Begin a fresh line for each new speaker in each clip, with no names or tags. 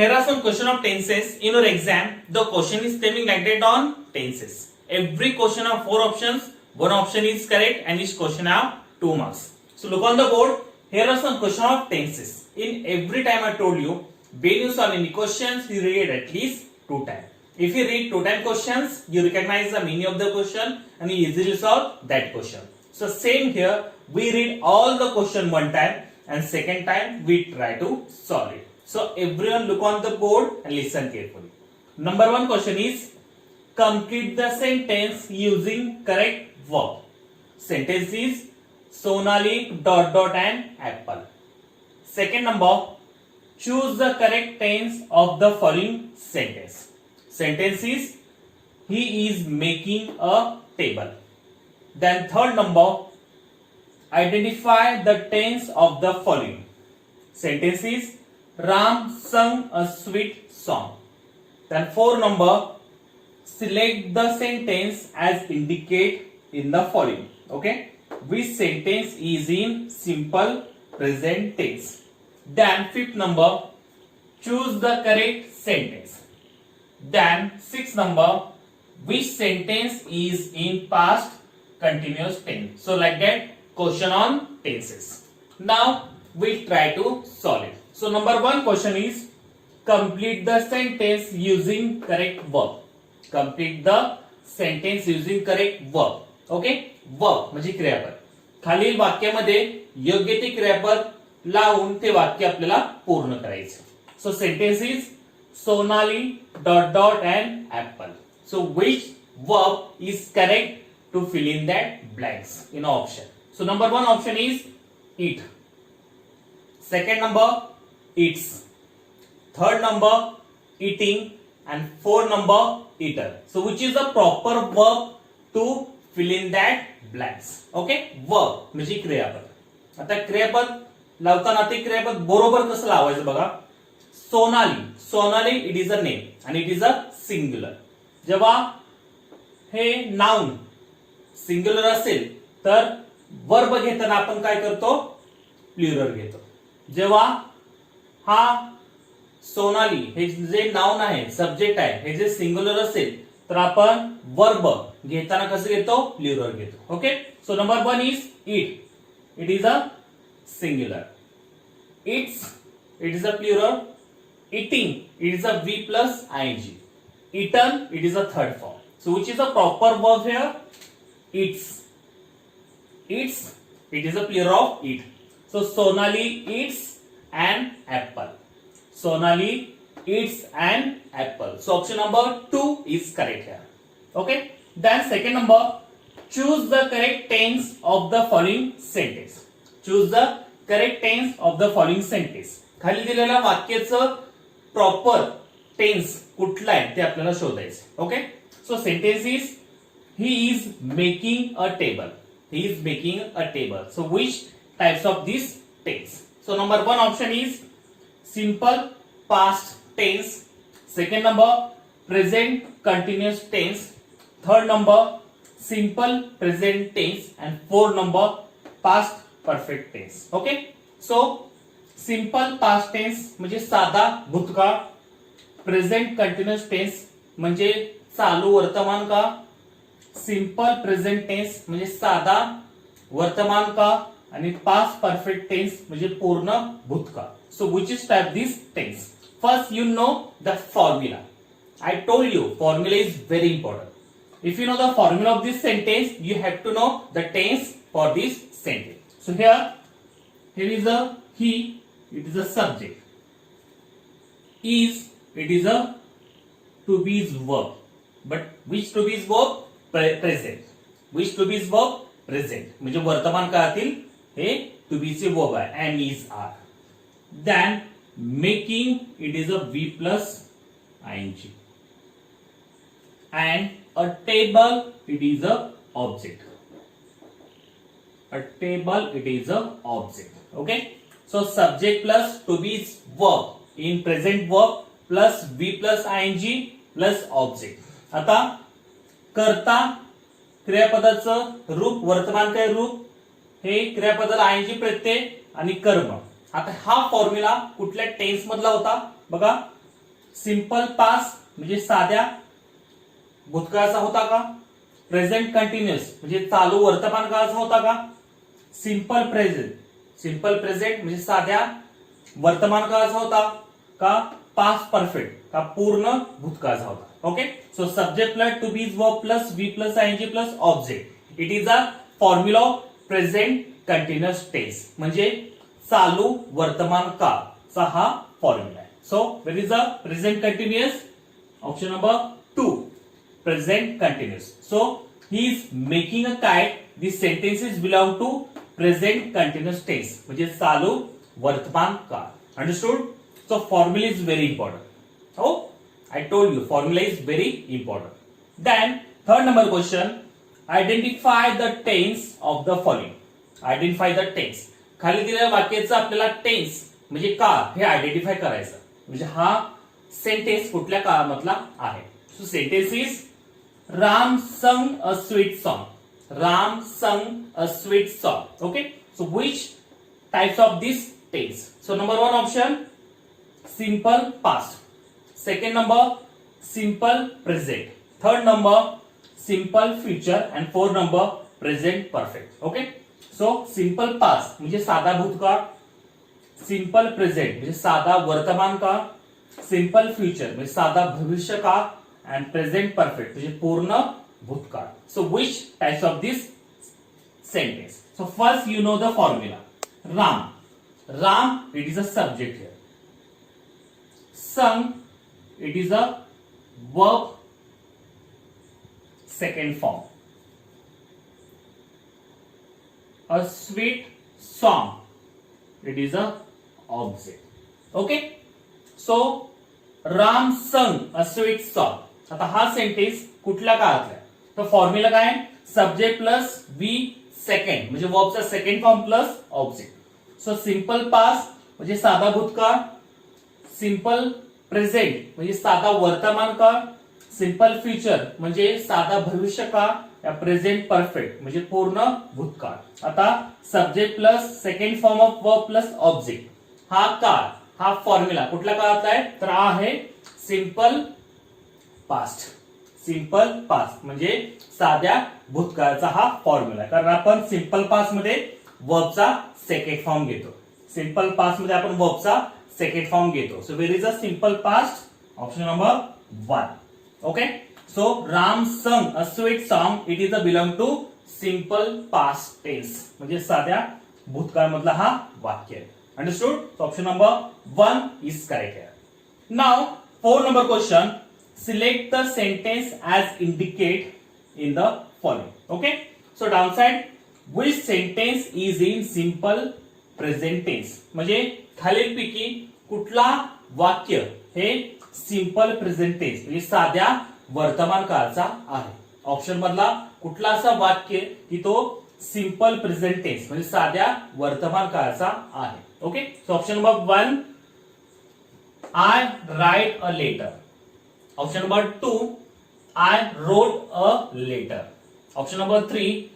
here are some question of tenses in your exam. The question is coming like that on tenses. Every question have 4 options. One option is correct and each question have 2 marks. So look on the board. Here are some question of tenses. In every time I told you, when you solve any questions, you read at least 2 times. If you read 2 times questions, you recognize the meaning of the question and you easily solve that question. So same here, we read all the question 1 time and second time we try to solve it. So everyone look on the board and listen carefully. Number 1 question is, complete the sentence using correct verb. Sentence is Sonali ... and apple. Second number, choose the correct tense of the following sentence. Sentence is, he is making a table. Then third number, identify the tense of the following. Sentence is, Ram sung a sweet song. Then fourth number, select the sentence as indicate in the following. Okay, which sentence is in simple present tense. Then fifth number, choose the correct sentence. Then sixth number, which sentence is in past continuous tense. So like that, question on tenses. Now we'll try to solve it. So number 1 question is, complete the sentence using correct verb. Complete the sentence using correct verb. Okay, verb म्हणजे क्रियापद. खालील वाक्यामध्ये योग्य ते क्रियापद लावून ते वाक्य आपल्याला पूर्ण करायचे. So sentence is Sonali ... and apple. So which verb is correct to fill in that blanks in option? So number 1 option is eat. Second number, eats. Third number, eating. And fourth number, eater. So which is the proper verb to fill in that blanks? Okay, verb म्हणजे क्रियापद. आता क्रियापद लावताना ते क्रियापद बरोबर कसं लावायचं बघा. Sonali, Sonali it is a name आणि इट इज अ सिंग्युलर. जेव्हा हे नाउन सिंग्युलर असेल तर वर्ब घेताना आपण काय करतो, प्लुरल घेतो. जेव्हा हा सोनाली हे जे नाउन आहे, सब्जेक्ट आहे, हे जे सिंग्युलर असेल तर आपण वर्ब घेताना कसं घेतो, प्लुरल घेतो. Okay, so number 1 is eat. It is a singular. It's, it is a plural. Eating, it is a V plus ing. Eaten, it is a third form. So which is the proper verb here? Eats. Eats, it is a plural of eat. So Sonali eats an apple. Sonali eats an apple. So option number 2 is correct here. Okay. Then second number, choose the correct tense of the following sentence. Choose the correct tense of the following sentence. खाली दिलेल्या वाक्याचं proper tense कुठला आहे ते आपल्याला शोधायचं. Okay, so sentence is, he is making a table. He is making a table. So which types of this tense? So number 1 option is simple past tense. Second number, present continuous tense. Third number, simple present tense. And fourth number, past perfect tense. Okay, so simple past tense म्हणजे साधा भूतकाळ. Present continuous tense म्हणजे चालू वर्तमान काळ. Simple present tense म्हणजे साधा वर्तमान काळ. आणि पास्ट परफेक्ट टेन्स म्हणजे पूर्ण भूतकाळ. So which is type this tense? First you know the formula. I told you formula is very important. If you know the formula of this sentence, you have to know the tense for this sentence. So here is a he. It is a subject. Is, it is a to be is verb. But which to be is verb? Present. Which to be is verb? Present. म्हणजे वर्तमान काळातील हे to be चे verb आहे. Am, is, are. Then making, it is a V plus ing. And a table, it is a object. A table, it is a object. Okay. So subject plus to be is verb in present verb plus V plus ing plus object. आता कर्ता क्रियापदाचं रूप वर्तमान काय रूप हे क्रियापदाला ing प्रत्यय आणि कर्म. आता हा फॉर्म्युला कुठल्या टेन्स मधला होता बघा. सिंपल पास्ट म्हणजे साध्या भूतकाळाचा होता का? प्रेझेंट कंटिन्युअस म्हणजे चालू वर्तमान काळाचा होता का? सिंपल प्रेझेंट म्हणजे साध्या वर्तमान काळाचा होता का? पास्ट परफेक्ट का पूर्ण भूतकाळाचा होता? Okay, so subject plus to be verb plus V plus ING plus object, it is a formula of present continuous tense म्हणजे चालू वर्तमान काळचा हा फॉर्म्युला आहे. So where is a present continuous? Option number 2, present continuous. So he is making a kite. This sentences belong to present continuous tense म्हणजे चालू वर्तमान काळ. Understood? So formula is very important. Oh, I told you formula is very important. Then third number question, identify the tense of the following. Identify the tense. खाली दिलेल्या वाक्याचं आपल्याला tense म्हणजे काळ हे identify करायचं. म्हणजे हा सेंटेन्स कुठल्या काळामधला आहे. सो sentence is Ram sang a sweet song. Ram sang a sweet song. Okay, so which types of this tense? So number 1 option, simple past. Second number, simple present. Third number, simple future. And fourth number, present perfect. Okay, so simple past म्हणजे साधा भूतकाळ, simple present म्हणजे साधा वर्तमान काळ, simple future म्हणजे साधा भविष्य काळ, and present perfect म्हणजे पूर्ण भूतकाळ. So which types of this sentence? So first you know the formula. Ram, it is a subject here. Sung, it is a verb second form. A sweet song, it is a object. Okay, so Ram sung a sweet song. आता हा sentence कुठल्या काळातला आहे? तर formula काय? Subject plus V second म्हणजे वर्बचा second form plus object. So simple past म्हणजे साधा भूतकाळ, सिंपल प्रेझेंट म्हणजे साधा वर्तमान काळ, सिंपल फ्युचर म्हणजे साधा भविष्य काळ, या प्रेझेंट परफेक्ट म्हणजे पूर्ण भूतकाळ. आता subject plus second form of verb plus object, हा काळ हा फॉर्म्युला कुठल्या काळातला आहे? तर हा आहे सिंपल पास्ट. सिंपल पास्ट म्हणजे साध्या भूतकाळाचा हा फॉर्म्युला. कारण आपण सिंपल पास्ट मध्ये वर्बचा सेकंड फॉर्म घेतो. सिंपल पास्ट मध्ये आपण वर्बचा सेकंड फॉर्म घेतो. So where is a simple past? Option number 1. Okay, so Ram sang a sweet song, it is a belong to simple past tense म्हणजे साध्या भूतकाळ मधला हा वाक्य आहे. Understood? Option number 1 is correct here. Now 4 number question, select the sentence as indicate in the following. Okay, so downside, which sentence is in simple present tense म्हणजे खालीलपैकी कुठला वाक्य हे सिंपल प्रेझेंट टेन्स म्हणजे साध्या वर्तमान काळाचा आहे. ऑप्शन मधला कुठला असा वाक्य की तो सिंपल प्रेझेंट टेन्स म्हणजे साध्या वर्तमान काळाचा आहे. Okay, so option number 1, I write a letter. Option number 2, I wrote a letter. Option number 3,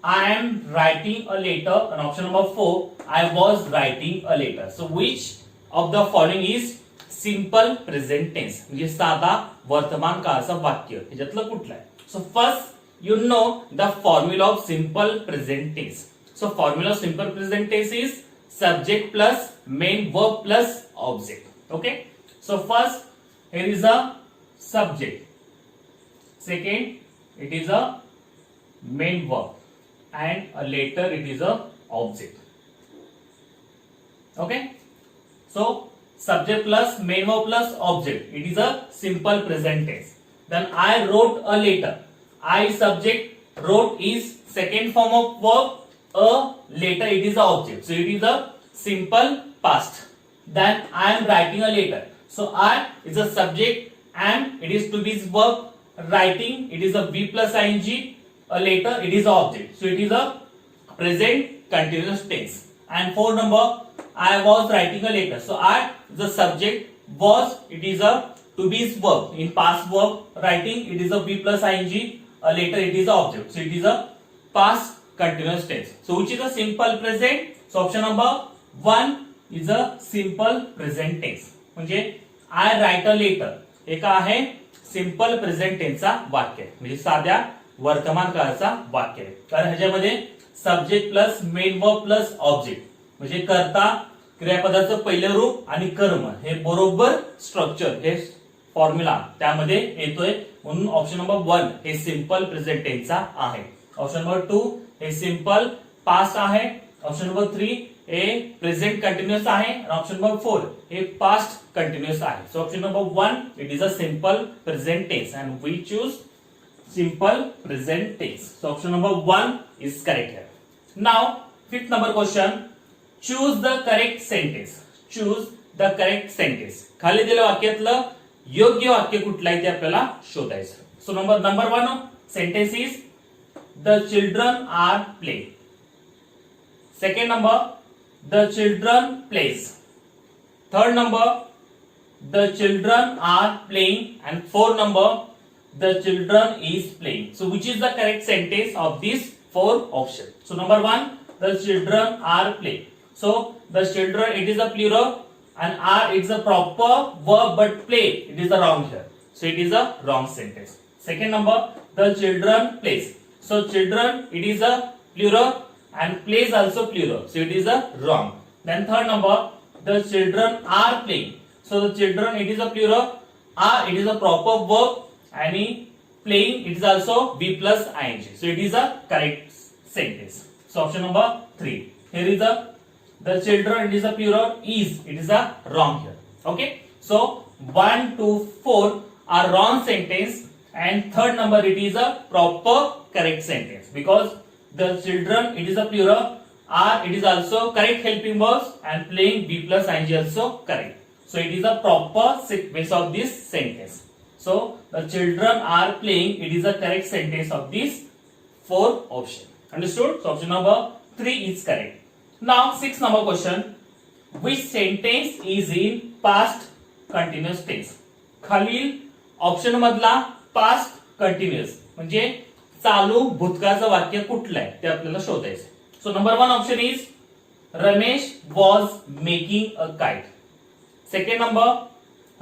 I am writing a letter, and option number 4, I was writing a letter. So which of the following is simple present tense म्हणजे साधा वर्तमान काळाचा वाक्य ह्याच्यातलं कुठलं आहे? So first you know the formula of simple present tense. So formula of simple present tense is subject plus main verb plus object. Okay, so first here is a subject, second it is a main verb, and a later it is a object. Okay, so subject plus main verb plus object, it is a simple present tense. Then I wrote a letter. I subject, wrote is second form of verb, a later it is a object, so it is a simple past. Then I am writing a letter, so I is a subject and it is to be verb, writing it is a V plus ing, a later it is a object, so it is a present continuous tense. And 4 number, I was writing a letter, so I the subject, was it is a to be verb in past verb, writing it is a V plus ing, a later it is a object, so it is a past continuous tense. So which is a simple present? So option number 1 is a simple present tense म्हणजे आय write a letter, हे काय आहे simple present टेन्सचा वाक्य आहे, म्हणजे साध्या वर्तमान काळाचा वाक्य आहे. कारण ह्याच्यामध्ये subject plus main verb plus object म्हणजे कर्ता, क्रियापदाचं पहिलं रूप आणि कर्म हे बरोबर स्ट्रक्चर हे फॉर्म्युला त्यामध्ये येतोय. म्हणून ऑप्शन नंबर 1 हे सिंपल प्रेझेंट टेन्सचा आहे. ऑप्शन नंबर 2 हे सिंपल पास्ट आहे. ऑप्शन नंबर 3 हे प्रेझेंट कंटिन्युअस आहे. आणि ऑप्शन नंबर 4 हे पास्ट कंटिन्युअस आहे. So option number 1 it is a simple present tense and we choose simple present tense. So option number 1 is correct here. Now fifth number question, choose the correct sentence. Choose the correct sentence. खाली दिलेल्या वाक्यातलं योग्य वाक्य कुठलं आहे ते आपल्याला शोधायचं. So number 1 sentence is the children are playing. Second number, the children plays. Third number, the children are playing. And fourth number, the children is playing. So which is the correct sentence of these four options? So number 1, the children are playing. So the children, it is a plural and are it's a proper verb, but play it is a wrong here. So it is a wrong sentence. Second number, the children plays. So children it is a plural and plays also plural. So it is a wrong. Then third number, the children are playing. So the children it is a plural, are it is a proper verb, and playing it is also be plus ing. So it is a correct sentence. So option number 3. Here is the children it is a plural, is it is a wrong here. Okay. So 1 to 4 are wrong sentence and third number it is a proper correct sentence because the children it is a plural, are it is also correct helping verbs and playing be plus ing also correct. So it is a proper sequence of this sentence. So the children are playing it is a correct sentence of these four options. Understood? So option number 3 is correct. Now 6 number question, which sentence is in past continuous tense? खालील option मधला past continuous म्हणजे चालू भूतकाळचं वाक्य कुठलं आहे ते आपल्याला शोधायचं. सो number 1 option is Ramesh was making a kite. Second number,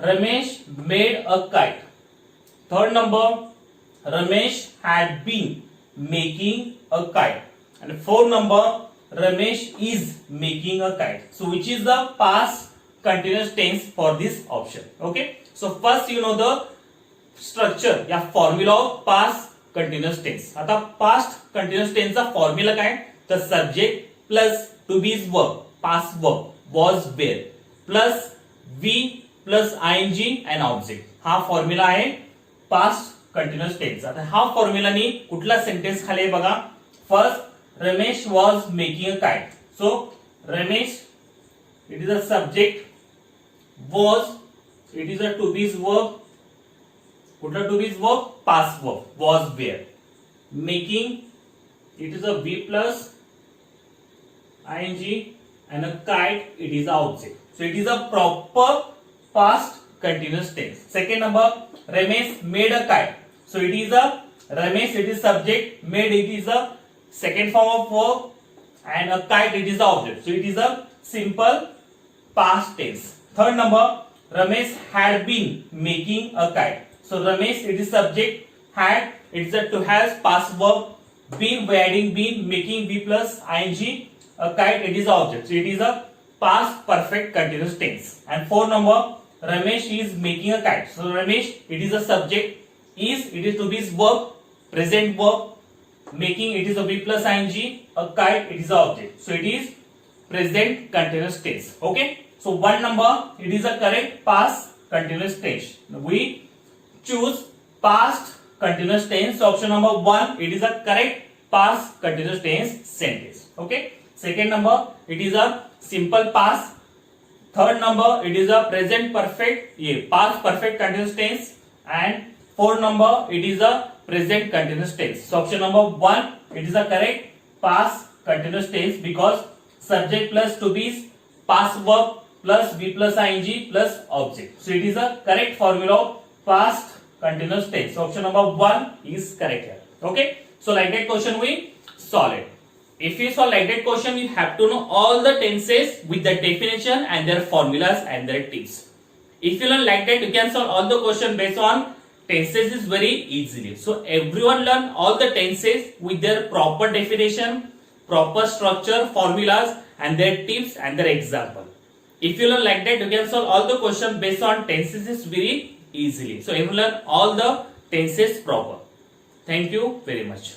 Ramesh made a kite. Third number, Ramesh had been making a kite. And fourth number, Ramesh is making a kite. So which is the past continuous tense for this option? Okay. So first you know the structure या formula of past continuous tense. आता past continuous tense चा formula काय? तर subject plus to be verb, past verb, was, were plus we plus ing and object हा formula आहे past continuous tense. आता हा फॉर्म्युलानी कुठला सेंटेन्स खाली बघा. First, Ramesh was making a kite. So Ramesh it is a subject, was it is a to be verb. कुठला to be verb? Past verb, was were. Making it is a V plus ing and a kite it is a object. So it is a proper past continuous tense. Second number, Ramesh made a kite. So it is a Ramesh it is subject, made it is a second form of verb and a kite it is the object. So it is a simple past tense. Third number, Ramesh had been making a kite. So Ramesh it is subject, had it is a to has past verb, been by adding been, making be plus ing, a kite it is the object. So it is a past perfect continuous tense. And fourth number, Ramesh is making a kite. So Ramesh it is a subject, is it is to be verb, present verb, making it is a be plus ing, a kite it is the object. So it is present continuous tense. Okay. So 1 number it is a correct past continuous tense. We choose past continuous tense. So option number 1 it is a correct past continuous tense sentence. Okay. Second number it is a simple past. Third number it is a present perfect, past perfect continuous tense. And fourth number it is a present continuous tense. So option number 1 it is a correct past continuous tense because subject plus to be past verb plus be plus ing plus object. So it is a correct formula of past continuous tense. So option number 1 is correct here. Okay. So like that question we solve it. If you solve like that question, you have to know all the tenses with the definition and their formulas and their tips. If you learn like that, you can solve all the question based on tenses is very easily. So everyone learn all the tenses with their proper definition, proper structure, formulas, and their tips and their example. If you learn like that, you can solve all the question based on tenses is very easily. So you learn all the tenses proper. Thank you very much.